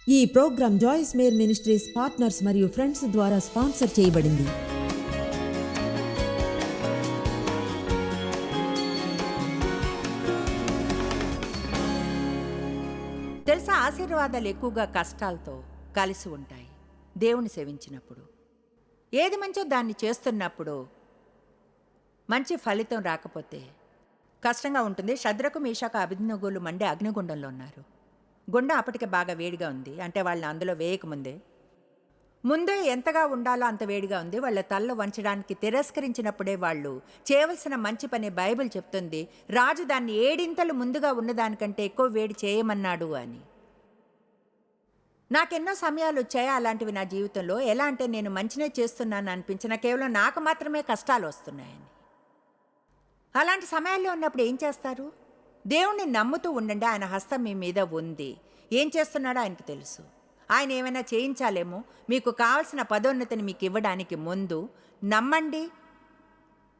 ఈ programme Joyce Meyer ministries partners మరియు friends ద్వారా స్పాన్సర్ చేయబడింది. తెలుసా, ఆశీర్వాదాలు ఎక్కువగా కష్టాలతో కలిసి ఉంటాయి. దేవుని సేవించినప్పుడు ఏది మంచో దాన్ని చేస్తున్నప్పుడు మంచి ఫలితం రాకపోతే కష్టంగా ఉంటుంది. శద్రకు మేషాకు అబేద్నెగోలు మండే అగ్నిగుండంలో ఉన్నారు. గుండం అప్పటికే బాగా వేడిగా ఉంది. అంటే వాళ్ళని అందులో ముందే ఎంతగా ఉండాలో అంత వేడిగా ఉంది. వాళ్ళ తలలో వంచడానికి తిరస్కరించినప్పుడే వాళ్ళు చేయవలసిన మంచి పని బైబిల్ చెప్తుంది. రాజు దాన్ని 7 ముందుగా ఉన్నదానికంటే ఎక్కువ వేడి చేయమన్నాడు అని. నాకెన్నో సమయాలు వచ్చాయి అలాంటివి నా జీవితంలో. ఎలా అంటే నేను మంచినే చేస్తున్నాను అనిపించిన, కేవలం నాకు మాత్రమే కష్టాలు వస్తున్నాయని. అలాంటి సమయాల్లో ఉన్నప్పుడు ఏం చేస్తారు? దేవుణ్ణి నమ్ముతూ ఉండండి. ఆయన హస్తం మీ మీద ఉంది. ఏం చేస్తున్నాడో ఆయనకు తెలుసు. ఆయన ఏమైనా చేయించాలేమో. మీకు కావాల్సిన పదోన్నతిని మీకు ఇవ్వడానికి ముందు నమ్మండి.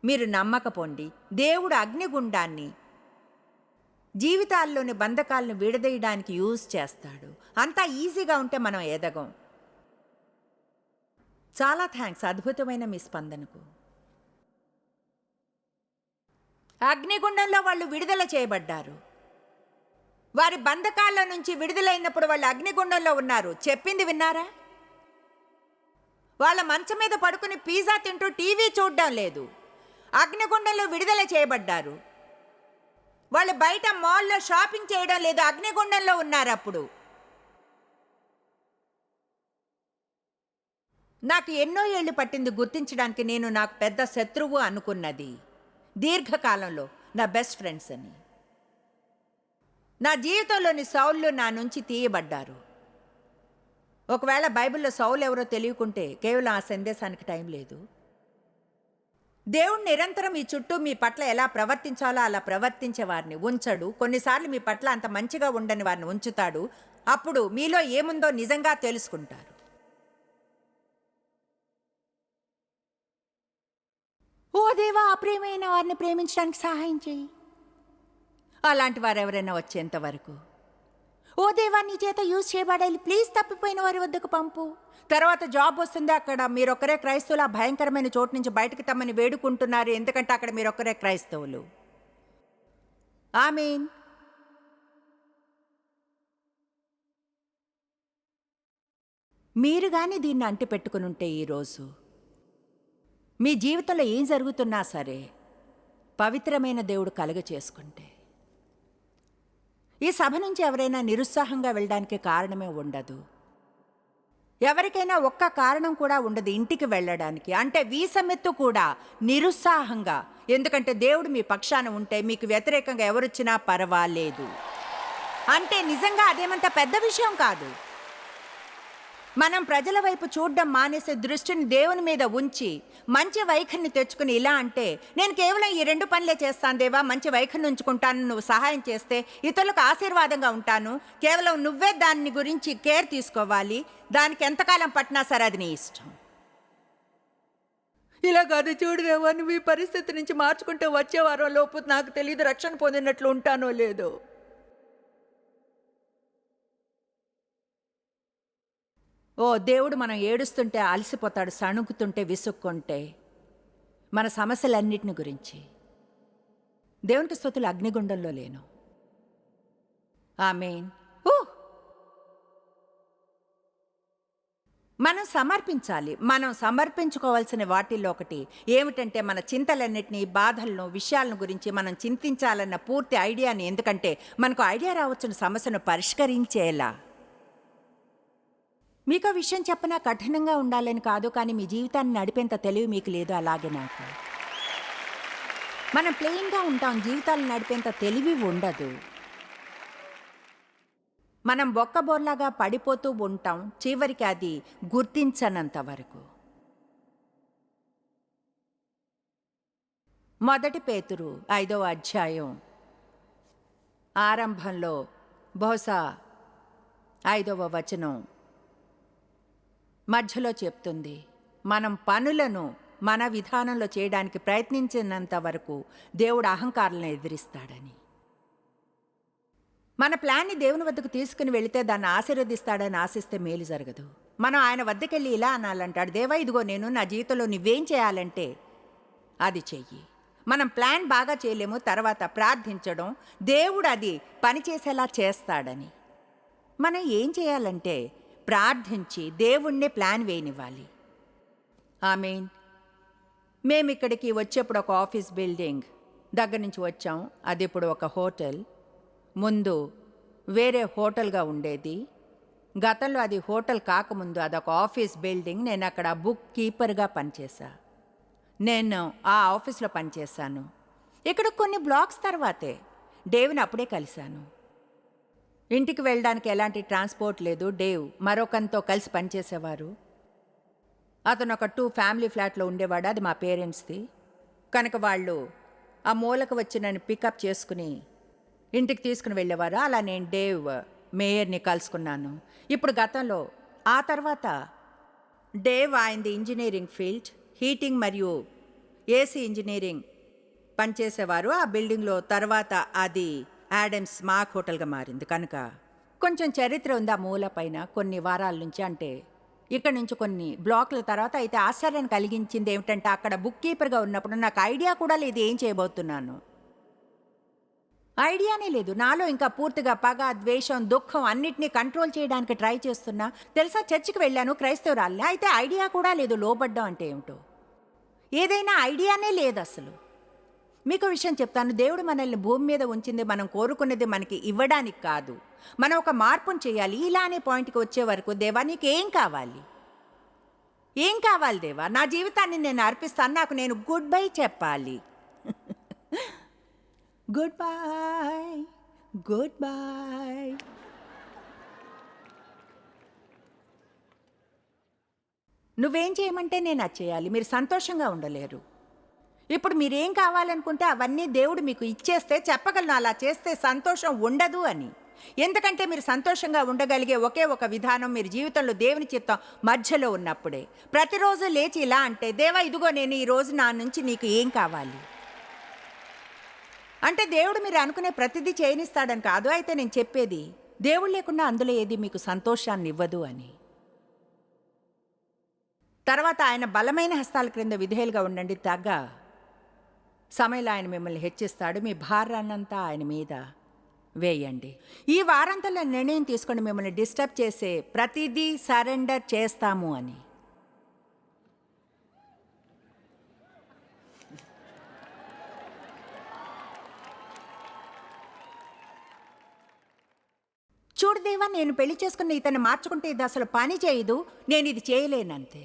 మీరు నమ్మకపోండి. దేవుడు అగ్నిగుండాన్ని జీవితాల్లోని బంధకాలను విడదీయడానికి యూజ్ చేస్తాడు. అంతా ఈజీగా ఉంటే మనం ఎదగం. చాలా థ్యాంక్స్ అద్భుతమైన మీ స్పందనకు. అగ్నిగుండంలో వాళ్ళు విడుదల చేయబడ్డారు. వారి బంధకాల నుంచి విడుదలైనప్పుడు వాళ్ళు అగ్నిగుండంలో ఉన్నారు. చెప్పింది విన్నారా? వాళ్ళ మంచం మీద పడుకుని పిజ్జా తింటూ టీవీ చూడడం లేదు. అగ్నిగుండంలో విడుదల చేయబడ్డారు. వాళ్ళు బయట మాల్లో షాపింగ్ చేయడం లేదు. అగ్నిగుండంలో ఉన్నారు. అప్పుడు నాకు ఎన్నో ఏళ్ళు పట్టింది గుర్తించడానికి నేను నాకు పెద్ద శత్రువు అనుకున్నది దీర్ఘకాలంలో నా బెస్ట్ ఫ్రెండ్స్ అని. నా జీవితంలోని సౌళ్ళు నా నుంచి తీయబడ్డారు. ఒకవేళ బైబిల్లో సౌలు ఎవరో తెలియకుంటే కేవలం ఆ సందేశానికి టైం లేదు. దేవుడు నిరంతరం మీ చుట్టూ మీ పట్ల ఎలా ప్రవర్తించాలో అలా ప్రవర్తించే వారిని ఉంచడు. కొన్నిసార్లు మీ పట్ల అంత మంచిగా ఉండని వారిని ఉంచుతాడు. అప్పుడు మీలో ఏముందో నిజంగా తెలుసుకుంటారు. ఓ దేవా, అప్రియమైన వారిని ప్రేమించడానికి సహాయం చేయి. అలాంటి వారు ఎవరైనా వచ్చేంత వరకు, ఓ దేవా నీ చేత యూజ్ చేయబడాలి, ప్లీజ్ తప్పిపోయిన వారి వద్దకు పంపు. తర్వాత జాబ్ వస్తుంది. అక్కడ మీరొక్కరే క్రైస్తవులు. ఆ భయంకరమైన చోటు నుంచి బయటకు తమ్మని వేడుకుంటున్నారు. ఎందుకంటే అక్కడ మీరొక్కరే క్రైస్తవులు. ఆమేన్. మీరు కానీ దీన్ని అంటి పెట్టుకుని ఉంటే ఈరోజు మీ జీవితంలో ఏం జరుగుతున్నా సరే పవిత్రమైన దేవుడు కలుగ చేసుకుంటే, ఈ సభ నుంచి ఎవరైనా నిరుత్సాహంగా వెళ్ళడానికి కారణమే ఉండదు. ఎవరికైనా ఒక్క కారణం కూడా ఉండదు ఇంటికి వెళ్ళడానికి. అంటే వీసమెత్తు కూడా నిరుత్సాహంగా. ఎందుకంటే దేవుడు మీ పక్షాన ఉంటే మీకు వ్యతిరేకంగా ఎవరొచ్చినా పర్వాలేదు. అంటే నిజంగా అదేమంత పెద్ద విషయం కాదు. మనం ప్రజల వైపు చూడడం మానేసే దృష్టిని దేవుని మీద ఉంచి మంచి వైఖరిని తెచ్చుకుని ఇలా అంటే, నేను కేవలం ఈ 2 పనులే చేస్తాను దేవా, మంచి వైఖరిని ఉంచుకుంటాను, నువ్వు సహాయం చేస్తే ఇతరులకు ఆశీర్వాదంగా ఉంటాను, కేవలం నువ్వే దాని గురించి కేర్ తీసుకోవాలి, దానికి ఎంతకాలం పట్టినా సరే అది నీ ఇష్టం. ఇలా కాదు, చూడు దేవా, నువ్వు ఈ పరిస్థితి నుంచి మార్చుకుంటే వచ్చే వారం లోపు నాకు తెలియదు రక్షణ పొందినట్లు ఉంటానో లేదో. ఓ దేవుడు మనం ఏడుస్తుంటే అలసిపోతాడు, సణుకుతుంటే విసుక్కుంటే మన సమస్యలన్నిటిని గురించి. దేవునికి స్తుతులు, అగ్నిగుండంలో లేను. ఆమేన్. మనం సమర్పించాలి. మనం సమర్పించుకోవాల్సిన వాటిల్లో ఒకటి ఏమిటంటే మన చింతలన్నిటినీ, బాధలను, విషయాలను గురించి మనం చింతించాలన్న పూర్తి ఐడియాని. ఎందుకంటే మనకు ఐడియా రావచ్చున్న సమస్యను పరిష్కరించేలా. మీకు ఆ విషయం చెప్పనా, కఠినంగా ఉండాలని కాదు, కానీ మీ జీవితాన్ని నడిపేంత తెలివి మీకు లేదు. అలాగే నాకు, మనం ప్లెయిన్గా ఉంటాం, జీవితాలను నడిపేంత తెలివి ఉండదు. మనం బొక్కబోర్లాగా పడిపోతూ ఉంటాం, చివరికి అది గుర్తించనంత వరకు. 1 పేతురు 5వ అధ్యాయం ఆరంభంలో బహుశా 5వ వచనం మధ్యలో చెప్తుంది, మనం పనులను మన విధానంలో చేయడానికి ప్రయత్నించినంత వరకు దేవుడు అహంకారాలను ఎదిరిస్తాడని. మన ప్లాన్ని దేవుని వద్దకు తీసుకుని వెళితే దాన్ని ఆశీర్వదిస్తాడని ఆశిస్తే మేలు జరగదు. మనం ఆయన వద్దకెళ్ళి ఇలా అనాలంటాడు, దేవా ఇదిగో నేను నా జీవితంలో నువ్వేం చేయాలంటే అది చెయ్యి. మనం ప్లాన్ బాగా చేయలేము, తర్వాత ప్రార్థించడం దేవుడు అది పనిచేసేలా చేస్తాడని. మనం ఏం చేయాలంటే ప్రార్థించి దేవుణ్ణే ప్లాన్ వేయనివ్వాలి. ఆమేన్. మేము ఇక్కడికి వచ్చేప్పుడు ఒక ఆఫీస్ బిల్డింగ్ దగ్గర నుంచి వచ్చాం. అది ఇప్పుడు ఒక హోటల్. ముందు వేరే హోటల్గా ఉండేది. గతంలో అది హోటల్ కాకముందు అదొక ఆఫీస్ బిల్డింగ్. నేను అక్కడ బుక్ కీపర్గా పనిచేశా. నేను ఆ ఆఫీస్లో పనిచేశాను. ఇక్కడ కొన్ని బ్లాక్స్ తర్వాతే డేవ్ని అప్పుడే కలిశాను. ఇంటికి వెళ్ళడానికి ఎలాంటి ట్రాన్స్పోర్ట్ లేదు. డేవ్ మరొకంతో కలిసి పనిచేసేవారు. అతను ఒక 2 ఫ్యామిలీ ఫ్లాట్లో ఉండేవాడు. అది మా పేరెంట్స్ది. కనుక వాళ్ళు ఆ మూలకు వచ్చి నన్ను పికప్ చేసుకుని ఇంటికి తీసుకుని వెళ్ళేవారు. అలా నేను డేవ్ మేయర్ని కలుసుకున్నాను. ఇప్పుడు గతంలో ఆ తర్వాత డేవ్ ఆయనది ఇంజనీరింగ్ ఫీల్డ్, హీటింగ్ మరియు ఏసీ ఇంజనీరింగ్ పనిచేసేవారు ఆ బిల్డింగ్లో. తర్వాత అది యాడమ్స్ మార్క్ హోటల్గా మారింది. కనుక కొంచెం చరిత్ర ఉంది ఆ మూల పైన కొన్ని వారాల నుంచి. అంటే ఇక్కడ నుంచి కొన్ని బ్లాక్ల తర్వాత అయితే ఆశ్చర్యాన్ని కలిగించింది ఏమిటంటే అక్కడ బుక్ కీపర్గా ఉన్నప్పుడు నాకు ఐడియా కూడా లేదు ఏం చేయబోతున్నాను. ఐడియానే లేదు. నాలో ఇంకా పూర్తిగా పగ, ద్వేషం, దుఃఖం అన్నిటినీ కంట్రోల్ చేయడానికి ట్రై చేస్తున్నా. తెలుసా, చర్చికి వెళ్ళాను, క్రైస్తవురాలే, అయితే ఐడియా కూడా లేదు లోబడ్డం అంటే ఏమిటో. ఏదైనా ఐడియానే లేదు అసలు. మీకు విషయం చెప్తాను, దేవుడు మనల్ని భూమి మీద ఉంచింది మనం కోరుకునేది మనకి ఇవ్వడానికి కాదు. మనం ఒక మార్పును చేయాలి. ఇలా అనే పాయింట్కి వచ్చే వరకు, దేవా నీకు ఏం కావాలి, ఏం కావాలి దేవా, నా జీవితాన్ని నేను అర్పిస్తాను, నాకు నేను గుడ్ బై చెప్పాలి. Good bye, good bye. నువ్వేం చేయమంటే నేను అది చేయాలి. మీరు సంతోషంగా ఉండలేరు. ఇప్పుడు మీరేం కావాలనుకుంటే అవన్నీ దేవుడు మీకు ఇచ్చేస్తే చెప్పగలను అలా చేస్తే సంతోషం ఉండదు అని. ఎందుకంటే మీరు సంతోషంగా ఉండగలిగే ఒకే ఒక విధానం మీరు జీవితంలో దేవుని చిత్తం మధ్యలో ఉన్నప్పుడే. ప్రతిరోజు లేచి ఇలా అంటే, దేవా ఇదిగో నేను ఈరోజు నా నుంచి నీకు ఏం కావాలి అంటే దేవుడు మీరు అనుకునే ప్రతిదీ చేయనిస్తాడని కాదు. అయితే నేను చెప్పేది దేవుడు లేకుండా అందులో ఏది మీకు సంతోషాన్ని ఇవ్వదు అని. తర్వాత ఆయన బలమైన హస్తాల క్రింద విధేయులుగా ఉండండి, తగ్గ సమయంలో ఆయన మిమ్మల్ని హెచ్చిస్తాడు. మీ భారాన్నంతా ఆయన మీద వేయండి. ఈ వారంతలో నిర్ణయం తీసుకోండి, మిమ్మల్ని డిస్టర్బ్ చేసే ప్రతిదీ సరెండర్ చేస్తాము అని. చూడు దేవా, నేను పెళ్లి చేసుకున్న ఇతన్ని మార్చుకుంటే ఇది అసలు పని చేయదు, నేను ఇది చేయలేనంతే.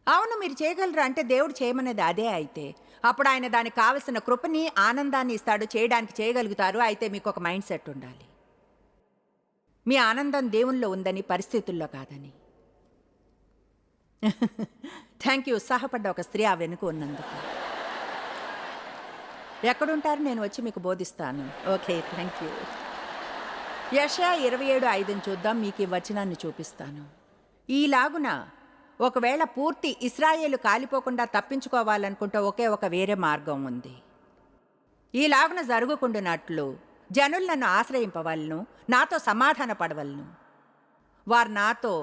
అవును మీరు చేయగలరు అంటే దేవుడు చేయమనేది అదే. అయితే అప్పుడు ఆయన దానికి కావలసిన కృపని, ఆనందాన్ని ఇస్తాడు. చేయడానికి చేయగలుగుతారు. అయితే మీకు ఒక మైండ్ సెట్ ఉండాలి, మీ ఆనందం దేవునిలో ఉందని, పరిస్థితుల్లో కాదని. Thank you. ఉత్సాహపడ్డ ఒక స్త్రీ ఆ వెనుక ఉన్నందుకు. ఎక్కడుంటారు, నేను వచ్చి మీకు బోధిస్తాను. Okay, thank you. యెషయా 27:5 చూద్దాం. మీకు ఈ వచనాన్ని చూపిస్తాను. ఈలాగున ఒకవేళ పూర్తి ఇశ్రాయేలు కాలిపోకుండా తప్పించుకోవాలనుకుంటే ఒకే ఒక వేరే మార్గం ఉంది. ఈలాగున జరుగుకుండునట్లు జనులు నన్ను ఆశ్రయింపవలను, నాతో సమాధాన పడవలను. వారు నాతో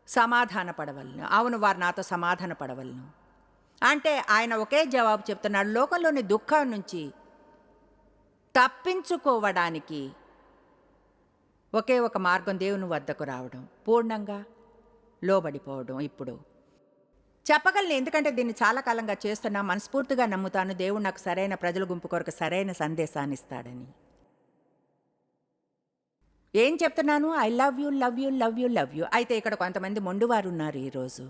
సమాధాన పడవలను. అవును, వారు నాతో సమాధాన పడవలను. అంటే ఆయన ఒకే జవాబు చెప్తున్నాడు. లోకంలోని దుఃఖం నుంచి తప్పించుకోవడానికి ఒకే ఒక మార్గం దేవుని వద్దకు రావడం, పూర్ణంగా లోబడిపోవడం. ఇప్పుడు చెప్పగలను, ఎందుకంటే దీన్ని చాలా కాలంగా చేస్తున్నా. మనస్ఫూర్తిగా నమ్ముతాను దేవుడు నాకు సరైన ప్రజల గుంపు కొరకు సరైన సందేశాన్ని ఇస్తాడని. ఏం చెప్తున్నాను? I love you, love you, love you, love you. అయితే ఇక్కడ కొంతమంది మొండువారు ఉన్నారు ఈరోజు.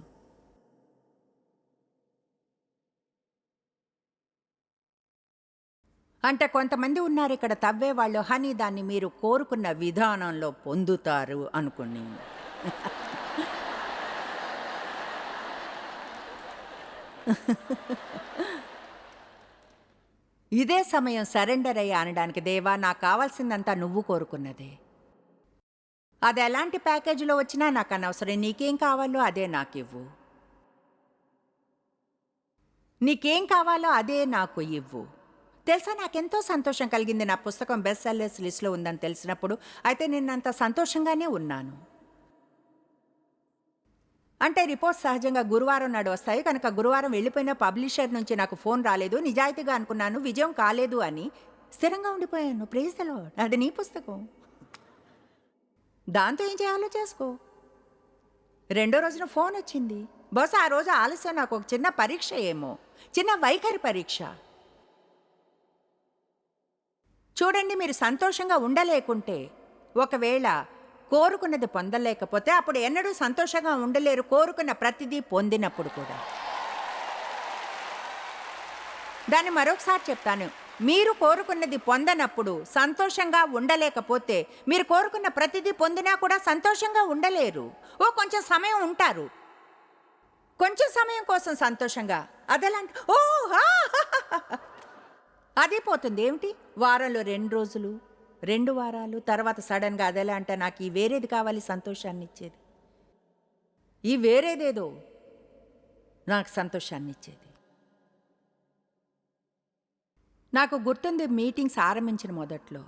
అంటే కొంతమంది ఉన్నారు ఇక్కడ తవ్వేవాళ్ళు, హనీ దాన్ని మీరు కోరుకున్న విధానంలో పొందుతారు అనుకుని. ఇదే సమయం సరెండర్ అయ్యి అనడానికి, దేవా నాకు కావాల్సిందంతా నువ్వు కోరుకున్నదే. అది ఎలాంటి ప్యాకేజీలో వచ్చినా నాకు అనవసరం. నీకేం కావాలో అదే నాకు ఇవ్వు, నీకేం కావాలో అదే నాకు ఇవ్వు. తెలుసా, నాకెంతో సంతోషం కలిగింది నా పుస్తకం బెస్ట్ సెల్లర్స్ లిస్ట్లో ఉందని తెలిసినప్పుడు. అయితే నేను అంత సంతోషంగానే ఉన్నాను. అంటే రిపోర్ట్స్ సహజంగా గురువారం నాడు వస్తాయి కనుక గురువారం వెళ్ళిపోయిన పబ్లిషర్ నుంచి నాకు ఫోన్ రాలేదు. నిజాయితీగా అనుకున్నాను విజయం కాలేదు అని. స్థిరంగా ఉండిపోయాను. Praise the lord. అది నీ పుస్తకం, దాంతో ఏం చేయాలో చేసుకో. రెండో రోజున ఫోన్ వచ్చింది. బహుశా ఆ రోజు ఆలస్యం నాకు ఒక చిన్న పరీక్ష ఏమో, చిన్న వైఖరి పరీక్ష. చూడండి, మీరు సంతోషంగా ఉండలేకుంటే, ఒకవేళ కోరుకున్నది పొందలేకపోతే అప్పుడు ఎన్నడూ సంతోషంగా ఉండలేరు, కోరుకున్న ప్రతిదీ పొందినప్పుడు కూడా. దాన్ని మరొకసారి చెప్తాను. మీరు కోరుకున్నది పొందనప్పుడు సంతోషంగా ఉండలేకపోతే మీరు కోరుకున్న ప్రతిదీ పొందినా కూడా సంతోషంగా ఉండలేరు. కొంచెం సమయం ఉంటారు, కొంచెం సమయం కోసం సంతోషంగా, అదెలాంటి అది పోతుంది. ఏమిటి, వారంలో 2 రోజులు, 2 వారాలు, తర్వాత సడన్గా అదెలా అంటే నాకు ఈ వేరేది కావాలి సంతోషాన్ని ఇచ్చేది, ఈ వేరేదేదో నాకు సంతోషాన్ని ఇచ్చేది. నాకు గుర్తుంది, మీటింగ్స్ ఆరంభించిన మొదట్లో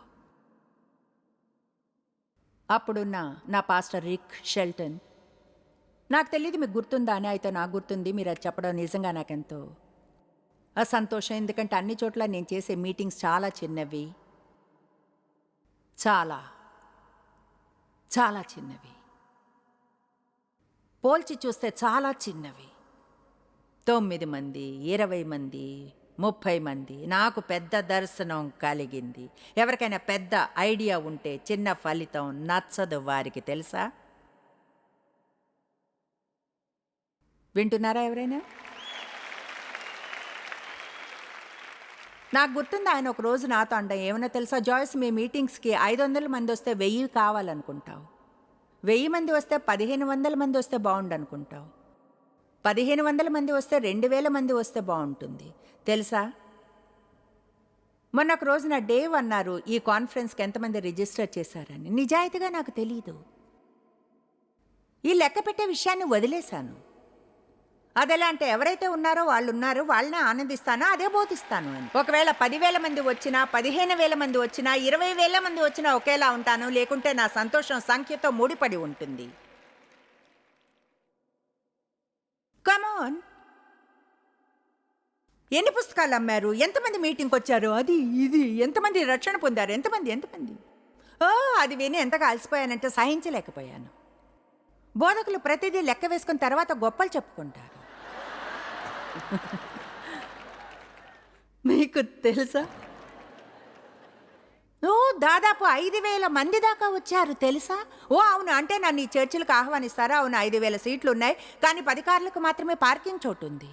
అప్పుడున్న నా పాస్టర్ రిక్ షెల్టన్, నాకు తెలియదు మీకు గుర్తుందా అని, అయితే నాకు గుర్తుంది. మీరు అది చెప్పడం నిజంగా నాకెంతో సంతోషం. ఎందుకంటే అన్ని చోట్ల నేను చేసే మీటింగ్స్ చాలా చిన్నవి, చాలా చాలా చిన్నవి, పోల్చి చూస్తే చాలా చిన్నవి. 9 మంది, 20 మంది, 30 మంది. నాకు పెద్ద దర్శనం కలిగింది. ఎవరికైనా పెద్ద ఐడియా ఉంటే చిన్న ఫలితం నచ్చదు వారికి, తెలుసా? వింటున్నారా ఎవరైనా? నాకు గుర్తుంది, ఆయన ఒక రోజు నాతో అంట, ఏమన్నా తెలుసా జాయ్స్, మీ మీటింగ్స్కి 500 మంది వస్తే 1000 కావాలనుకుంటావు, 1000 మంది వస్తే 1500 మంది వస్తే బాగుండు అనుకుంటావు, 1500 మంది వస్తే 2000 మంది వస్తే బాగుంటుంది, తెలుసా? మొన్న ఒక రోజు నా డేవ్ అన్నారు, ఈ కాన్ఫరెన్స్కి ఎంతమంది రిజిస్టర్ చేశారని. నిజాయితీగా నాకు తెలీదు. ఈ లెక్క పెట్టే విషయాన్ని వదిలేశాను. అదెలా అంటే ఎవరైతే ఉన్నారో వాళ్ళు ఉన్నారు, వాళ్ళనే ఆనందిస్తాను, అదే బోధిస్తాను అని. ఒకవేళ 10,000 మంది వచ్చినా, 15,000 మంది వచ్చినా, 20,000 మంది వచ్చినా ఒకేలా ఉంటాను, లేకుంటే నా సంతోషం సంఖ్యతో ముడిపడి ఉంటుంది. కమాన్, ఎన్ని పుస్తకాలు అమ్మారు, ఎంతమంది మీటింగ్కి వచ్చారు, అది ఇది, ఎంతమంది రక్షణ పొందారు, ఎంతమంది. అది విని ఎంతగా అలసిపోయానంటే సహించలేకపోయాను. బోధకులు ప్రతిదీ లెక్క వేసుకున్న తర్వాత గొప్పలు చెప్పుకుంటారు. మీకు తెలుసా, దాదాపు 5,000 మంది దాకా వచ్చారు, తెలుసా? అవును, అంటే నన్ను ఈ చర్చిలకు ఆహ్వానిస్తారా? అవును, 5,000 సీట్లు ఉన్నాయి, కానీ 10 కార్లకు మాత్రమే పార్కింగ్ చోటు ఉంది.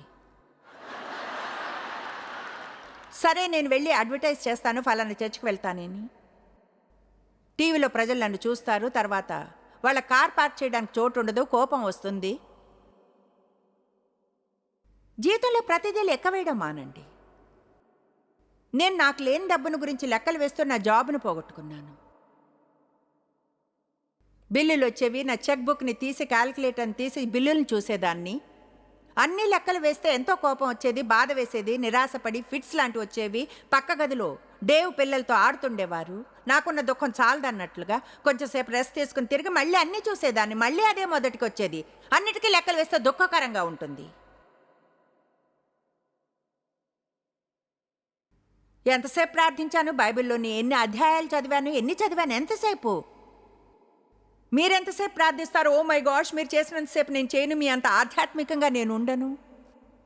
సరే, నేను వెళ్ళి అడ్వర్టైజ్ చేస్తాను, ఫలానా చర్చికి వెళ్తానని. టీవీలో ప్రజలు నన్ను చూస్తారు, తర్వాత వాళ్ళ కార్ పార్క్ చేయడానికి చోటు ఉండదు, కోపం వస్తుంది. జీవితంలో ప్రతిదీ లెక్క వేయడం మానండి. నేను నాకు లేని డబ్బును గురించి లెక్కలు వేస్తూ నా జాబ్ను పోగొట్టుకున్నాను. బిల్లులు వచ్చేవి, నా చెక్ బుక్ని తీసి క్యాల్కులేటర్ని తీసి బిల్లులను చూసేదాన్ని. అన్ని లెక్కలు వేస్తే ఎంతో కోపం వచ్చేది, బాధ వేసేది, నిరాశపడి ఫిట్స్ లాంటివి వచ్చేవి. పక్క గదిలో డేవ్ పిల్లలతో ఆడుతుండేవారు. నాకున్న దుఃఖం చాలదన్నట్లుగా కొంచెంసేపు రెస్ట్ తీసుకుని తిరిగి మళ్ళీ అన్నీ చూసేదాన్ని, మళ్ళీ అదే మొదటికి వచ్చేది. అన్నిటికీ లెక్కలు వేస్తే దుఃఖకరంగా ఉంటుంది. ఎంతసేపు ప్రార్థించాను, బైబిల్లోని ఎన్ని అధ్యాయాలు చదివాను, ఎంతసేపు? మీరెంతసేపు ప్రార్థిస్తారు? ఓ మై గాష్, మీరు చేసినంతసేపు నేను చేయను, మీ అంత ఆధ్యాత్మికంగా నేను ఉండను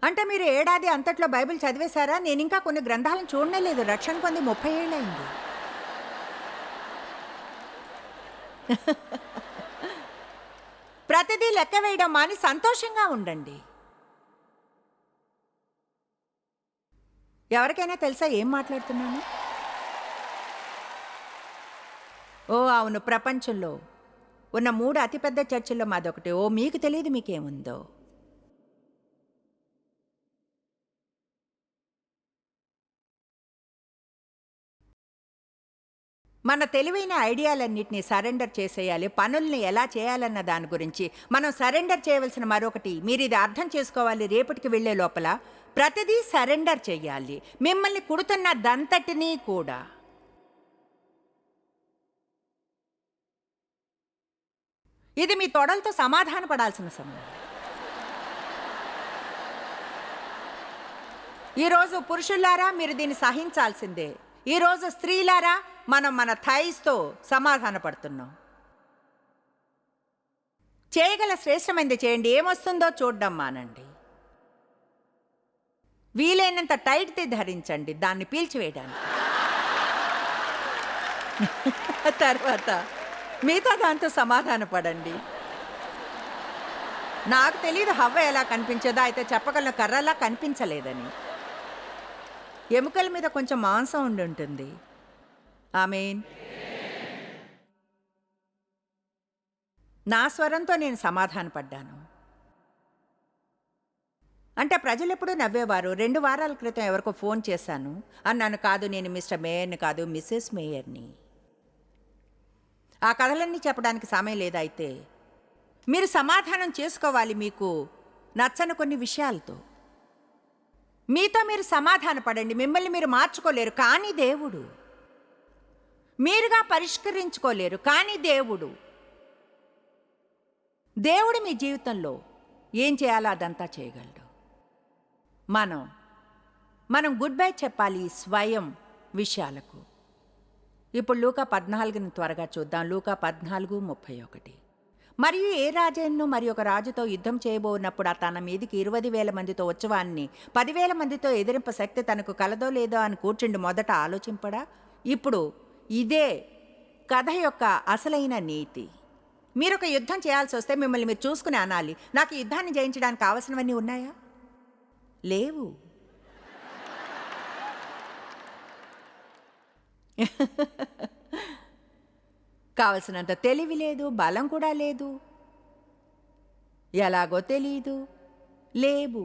అంటే మీరు ఏడాది అంతట్లో బైబిల్ చదివేశారా? నేను ఇంకా కొన్ని గ్రంథాలను చూడనే లేదు. రక్షణ పొంది 30 ఏళ్ళైంది. ప్రతిదీ లెక్క వేయడం మాని సంతోషంగా ఉండండి. ఎవరికైనా తెలుసా ఏం మాట్లాడుతున్నాను? అవును, ప్రపంచంలో ఉన్న 3 అతిపెద్ద చర్చిల్లో మాదొకటి. మీకు తెలియదు మీకేముందో. మన తెలివైన ఐడియాలన్నింటినీ సరెండర్ చేసేయాలి. పనుల్ని ఎలా చేయాలన్న దాని గురించి మనం సరెండర్ చేయవలసిన మరొకటి, మీరు ఇది అర్థం చేసుకోవాలి, రేపటికి వెళ్ళే లోపల ప్రతిదీ సరెండర్ చెయ్యాలి. మిమ్మల్ని కుడుతున్న దంతటినీ కూడా. ఇది మీ తొడలతో సమాధాన పడాల్సిన సమయం. ఈరోజు పురుషులారా మీరు దీన్ని సహించాల్సిందే. ఈరోజు స్త్రీలారా మనం మన థైస్తో సమాధాన పడుతున్నాం. చేయగల శ్రేష్టమైంది చేయండి, ఏమొస్తుందో చూడడం మానండి. వీలైనంత టైట్ది ధరించండి దాన్ని పీల్చివేయడానికి. తర్వాత మిగతా దాంతో సమాధాన పడండి. నాకు తెలియదు హవ్వ ఎలా కనిపించదో, అయితే చెప్పగలను కర్రలా కనిపించలేదని. ఎముకల మీద కొంచెం మాంసం ఉండి ఉంటుంది. ఆమేన్. నా స్వరంతో నేను సమాధాన పడ్డాను. అంటే ప్రజలు ఎప్పుడూ నవ్వేవారు. 2 వారాల క్రితం ఎవరికో ఫోన్ చేశాను అన్నాను. కాదు, నేను మిస్టర్ మేయర్ని కాదు, మిస్సెస్ మేయర్ని. ఆ కథలన్నీ చెప్పడానికి సమయం లేదైతే మీరు సమాధానం చేసుకోవాలి మీకు నచ్చని కొన్ని విషయాలతో. మీతో మీరు సమాధాన పడండి. మిమ్మల్ని మీరు మార్చుకోలేరు, కానీ దేవుడు. మీరుగా పరిష్కరించుకోలేరు, కానీ దేవుడు మీ జీవితంలో ఏం చేయాలో అదంతా చేయగలడు. మనం గుడ్ బై చెప్పాలి స్వయం విషయాలకు. ఇప్పుడు లూకా 14ని త్వరగా చూద్దాం. లూకా 14:31. మరియు ఏ రాజైనను మరి ఒక రాజుతో యుద్ధం చేయబోనప్పుడు తన మీదికి 20,000 మందితో వచ్చేవాన్ని 10,000 మందితో ఎదిరింప శక్తి తనకు కలదో లేదో అని కూర్చుండి మొదట ఆలోచింపడా? ఇప్పుడు ఇదే కథ యొక్క అసలైన నీతి. మీరు ఒక యుద్ధం చేయాల్సి వస్తే మిమ్మల్ని మీరు చూసుకుని అనాలి, నాకు యుద్ధాన్ని జయించడానికి కావలసినవన్నీ ఉన్నాయా? లేవు. కావలసినంత తెలివి లేదు, బలం కూడా లేదు, ఎలాగో తెలీదు, లేవు,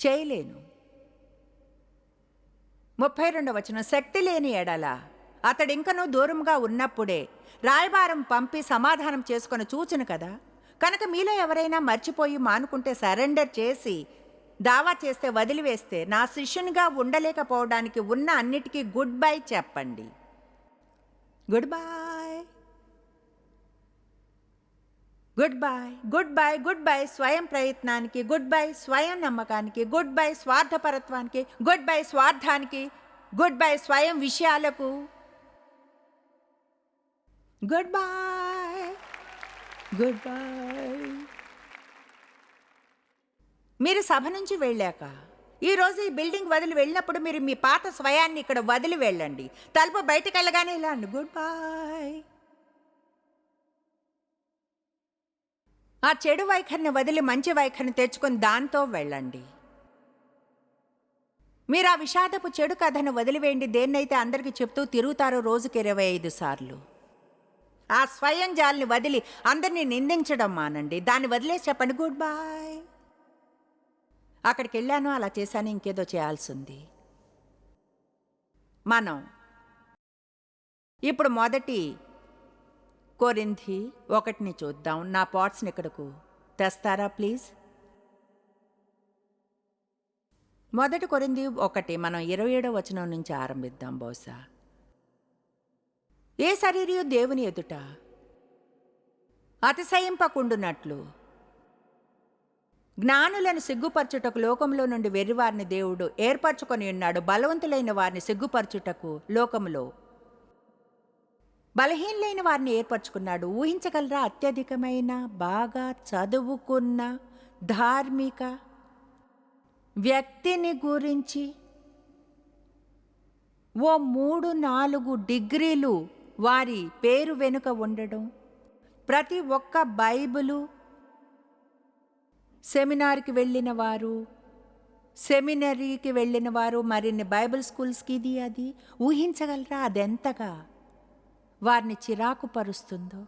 చేయలేను. 32వ వచనం, శక్తి లేని ఎడల అతడింకనూ దూరంగా ఉన్నప్పుడే రాయబారం పంపి సమాధానం చేసుకొని చూచును కదా. కనుక మీలో ఎవరైనా మర్చిపోయి మానుకుంటే, సరెండర్ చేసి దావా చేస్తే, వదిలివేస్తే, నా శిష్యునిగా ఉండలేకపోవడానికి ఉన్న అన్నిటికీ గుడ్ బై చెప్పండి. Good bye, good bye, good bye, good bye స్వయం ప్రయత్నానికి, గుడ్ బై స్వయం నమ్మకానికి, గుడ్ బై స్వార్థపరత్వానికి, గుడ్ బై స్వార్థానికి, గుడ్ బై స్వయం విషయాలకు. Good bye, good bye. మీరు సభ నుంచి వెళ్ళాక, ఈరోజు ఈ బిల్డింగ్ వదిలి వెళ్ళినప్పుడు మీరు మీ పాత స్వయాన్ని ఇక్కడ వదిలి వెళ్ళండి. తలుపు బయటకు వెళ్ళగానే ఇలా అండి, గుడ్ బాయ్. ఆ చెడు వైఖరిని వదిలి మంచి వైఖరిని తెచ్చుకొని దాంతో వెళ్ళండి. మీరు ఆ విషాదపు చెడు కథను వదిలివేయండి. దేన్నైతే అందరికీ చెప్తూ తిరుగుతారో రోజుకి 25 సార్లు. ఆ స్వయం జాలిని వదిలి అందరినీ నిందించడం మానండి. దాన్ని వదిలేసి చెప్పండి, గుడ్ బాయ్. అక్కడికి వెళ్ళాను, అలా చేశాను, ఇంకేదో చేయాల్సింది. మనం ఇప్పుడు మొదటి కొరింథీ 1ని చూద్దాం. నా పాట్స్ని ఇక్కడకు తెస్తారా ప్లీజ్? మొదటి కొరింథీ 1 మనం 27వ వచనం నుంచి ఆరంభిద్దాం. బహుశా ఏ శరీరయు దేవుని ఎదుట అతిశయింపకుండునట్లు జ్ఞానులను సిగ్గుపరచుటకు లోకంలో నుండి వెర్రివారిని దేవుడు ఏర్పరచుకొని ఉన్నాడు. బలవంతులైన వారిని సిగ్గుపరచుటకు లోకములో బలహీనులైన వారిని ఏర్పరచుకున్నాడు. ఊహించగలరా? అత్యధికమైన బాగా చదువుకున్న ధార్మిక వ్యక్తిని గురించి ఓ 3-4 డిగ్రీలు వారి పేరు వెనుక ఉండడం, ప్రతి ఒక్క బైబిలు సెమినార్కి వెళ్ళిన వారు, సెమినరీకి వెళ్ళిన వారు, మరిన్ని బైబిల్ స్కూల్స్కి ఇది అది. ఊహించగలరా అదెంతగా వారిని చిరాకు పరుస్తుందో?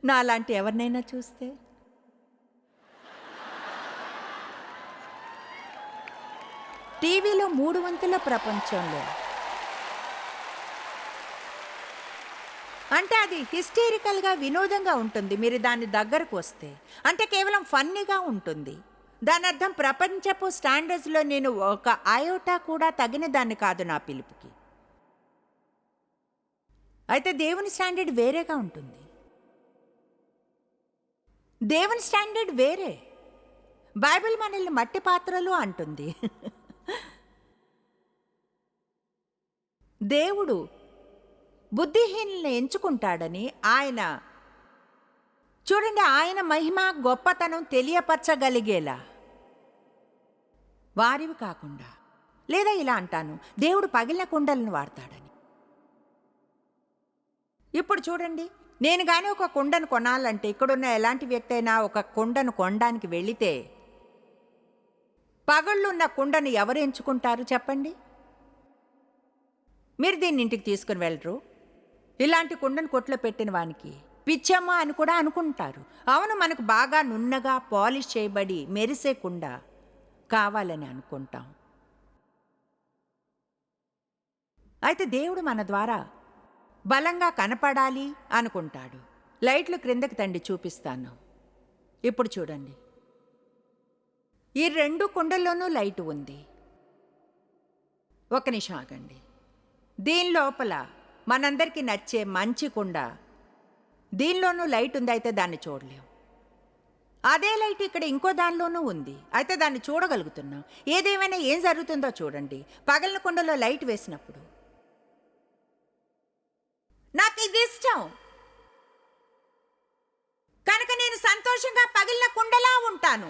నాలాంటి ఎవరినైనా చూస్తే టీవీలో 3 వంతుల ప్రపంచంలో. అంటే అది హిస్టరికల్గా వినోదంగా ఉంటుంది మీరు దాని దగ్గరకు వస్తే. అంటే కేవలం ఫన్నీగా ఉంటుంది. దాని అర్థం ప్రపంచపు స్టాండర్డ్స్లో నేను ఒక అయోటా కూడా తగిన దాన్ని కాదు నా పిలుపుకి. అయితే దేవుని స్టాండర్డ్ వేరేగా ఉంటుంది. దేవుని స్టాండర్డ్ వేరే. బైబిల్ మనల్ని మట్టి పాత్రలు అంటుంది. దేవుడు బుద్ధిహీనుల్ని ఎంచుకుంటాడని ఆయన చూడండి, ఆయన మహిమ గొప్పతనం తెలియపరచగలిగేలా వారివి కాకుండా. లేదా ఇలా అంటాను, దేవుడు పగిలిన కుండలను వాడతాడని. ఇప్పుడు చూడండి, నేను కానీ ఒక కుండను కొనాలంటే ఇక్కడున్న ఎలాంటి వ్యక్తి అయినా ఒక కుండను కొనడానికి వెళితే పగుళ్ళున్న కుండను ఎవరు ఎంచుకుంటారు చెప్పండి? మీరు దీన్ని ఇంటికి తీసుకుని వెళ్ళరు. ఇలాంటి కుండను కొట్లో పెట్టిన వానికి పిచ్చమ్మ అని కూడా అనుకుంటారు. అవును, మనకు బాగా నున్నగా పాలిష్ చేయబడి మెరిసే కుండ కావాలని అనుకుంటాం. అయితే దేవుడు మన ద్వారా బలంగా కనపడాలి అనుకుంటాడు. లైట్లు క్రిందకి తండి చూపిస్తాను. ఇప్పుడు చూడండి, ఈ 2 కుండల్లోనూ లైటు ఉంది. ఒక నిమిషం ఆగండి. దీని లోపల మనందరికీ నచ్చే మంచి కుండ, దీనిలోనూ లైట్ ఉంది, అయితే దాన్ని చూడలేం. అదే లైట్ ఇక్కడ ఇంకో దానిలోనూ ఉంది, అయితే దాన్ని చూడగలుగుతున్నాం. ఏదేమైనా ఏం జరుగుతుందో చూడండి. పగలిన కుండలో లైట్ వేసినప్పుడు నాకు ఇది ఇష్టం కనుక నేను సంతోషంగా పగిలిన కుండలా ఉంటాను.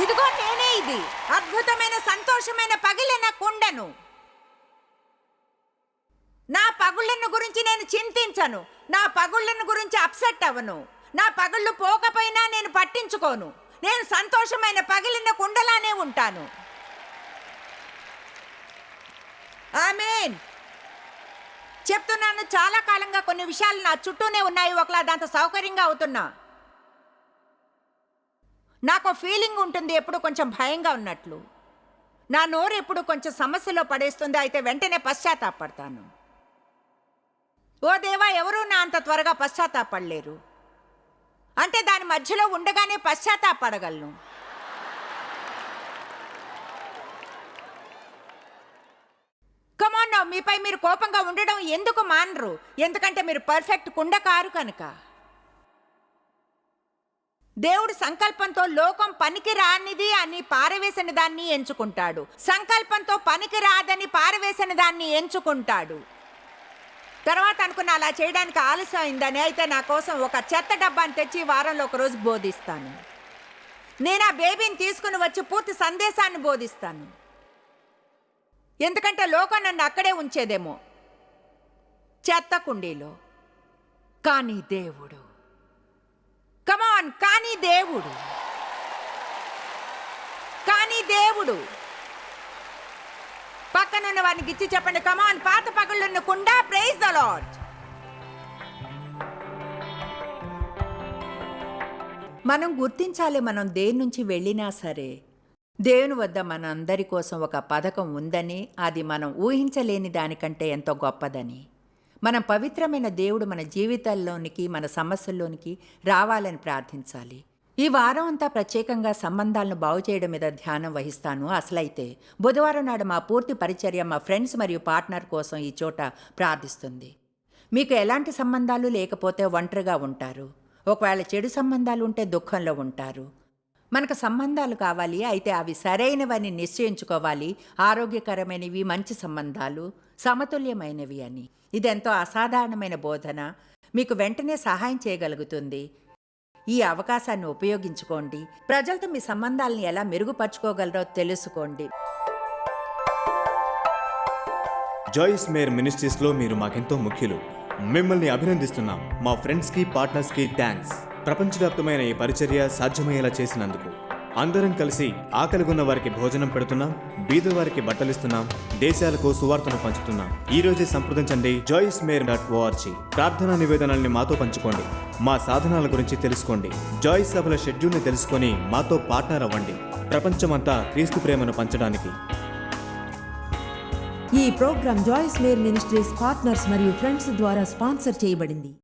ఇదిగో నేనే ఇది అద్భుతమైన సంతోషమైన పగిలిన కుండను. నా పగుళ్ళను గురించి నేను చింతించను. నా పగుళ్ళను గురించి అప్సెట్ అవ్వను. నా పగుళ్ళు పోకపోయినా నేను పట్టించుకోను. నేను సంతోషమైన పగిలిన కుండలానే ఉంటాను. ఆమేన్. చెప్తున్నాను, చాలా కాలంగా కొన్ని విషయాలు నా చుట్టూనే ఉన్నాయి. ఒకలా దాంతో సౌకర్యంగా అవుతున్నా. నాకు ఫీలింగ్ ఉంటుంది ఎప్పుడు కొంచెం భయంగా ఉన్నట్లు. నా నోరు ఎప్పుడు కొంచెం సమస్యలో పడేస్తుంది, అయితే వెంటనే పశ్చాత్తాపడతాను. ఓ దేవా, ఎవరూ నా అంత త్వరగా పశ్చాత్తాపడలేరు. అంటే దాని మధ్యలో ఉండగానే పశ్చాత్తాపడగలను. కమాన్ నౌ, మీపై మీరు కోపంగా ఉండడం ఎందుకు మానరు? ఎందుకంటే మీరు పర్ఫెక్ట్ కుండ కారు కనుక. దేవుడు సంకల్పంతో లోకం పనికి రానిది అని పారవేసిన దాన్ని ఎంచుకుంటాడు. సంకల్పంతో పనికి రాదని పారవేసిన దాన్ని ఎంచుకుంటాడు. తర్వాత అనుకున్న అలా చేయడానికి ఆలస్యం అయిందని, అయితే నా కోసం ఒక చెత్త డబ్బాని తెచ్చి వారంలో ఒకరోజు బోధిస్తాను. నేను ఆ బేబీని తీసుకుని వచ్చి పూర్తి సందేశాన్ని బోధిస్తాను. ఎందుకంటే లోకం నన్ను అక్కడే ఉంచేదేమో, చెత్త కుండీలో. కానీ దేవుడు, కమాన్, కానీ దేవుడు పక్కనున్న వారికి ఇచ్చి చెప్పండి, కమాన్, పాత పగుళ్ళున్న కుండ, ప్రైజ్ ద లార్డ్. మనం గుర్తించాలి, మనం దేని నుంచి వెళ్ళినా సరే దేవుని వద్ద మన అందరి కోసం ఒక పథకం ఉందని, అది మనం ఊహించలేని దానికంటే ఎంతో గొప్పదని. మనం పవిత్రమైన దేవుడు మన జీవితాల్లోనికి, మన సమస్యల్లోనికి రావాలని ప్రార్థించాలి. ఈ వారం అంతా ప్రత్యేకంగా సంబంధాలను బాగు చేయడం మీద ధ్యానం వహిస్తాను. అసలైతే బుధవారం నాడు మా పూర్తి పరిచర్య మా ఫ్రెండ్స్ మరియు పార్ట్నర్ కోసం ఈ చోట ప్రార్థిస్తుంది. మీకు ఎలాంటి సంబంధాలు లేకపోతే ఒంటరిగా ఉంటారు. ఒకవేళ చెడు సంబంధాలు ఉంటే దుఃఖంలో ఉంటారు. మనకు సంబంధాలు కావాలి, అయితే అవి సరైనవని నిశ్చయించుకోవాలి. ఆరోగ్యకరమైనవి, మంచి సంబంధాలు, సమతుల్యమైనవి అని. ఇదెంతో అసాధారణమైన బోధన, మీకు వెంటనే సహాయం చేయగలుగుతుంది. ఈ అవకాశాన్ని ఉపయోగించుకోండి. ప్రజలతో మీ సంబంధాలను ఎలా మెరుగుపరుచుకోగలరో తెలుసుకోండి. జాయిస్ మేర్ మినిస్ట్రీస్లో మీరు మాకెంతో ముఖ్యులు. మిమ్మల్ని అభినందిస్తున్నాం. మా ఫ్రెండ్స్కి, పార్ట్నర్స్కి థ్యాంక్స్. ప్రపంచవ్యాప్తమైన ఈ పరిచర్య సాధ్యమయ్యేలా చేసినందుకు. అందరం కలిసి ఆకలిగొన్న వారికి భోజనం పెడుతున్నాం, బీద వారికి బట్టలిస్తున్నాం, దేశాలకు సువార్తను పంచుతున్నాం. ఈ రోజే సంప్రదించండి joycemeir.org. ప్రార్థనా నివేదనల్ని మాతో పంచుకోండి. మా సాధనాల గురించి తెలుసుకోండి. జాయిస్ సభల షెడ్యూల్ని తెలుసుకొని మాతో పార్ట్నర్ అవ్వండి. ప్రపంచమంతా క్రీస్తు ప్రేమను పంచడానికి. ఈ programme Joyce Meyer ministries partners మరియు ఫ్రెండ్స్ ద్వారా స్పాన్సర్ చేయబడింది.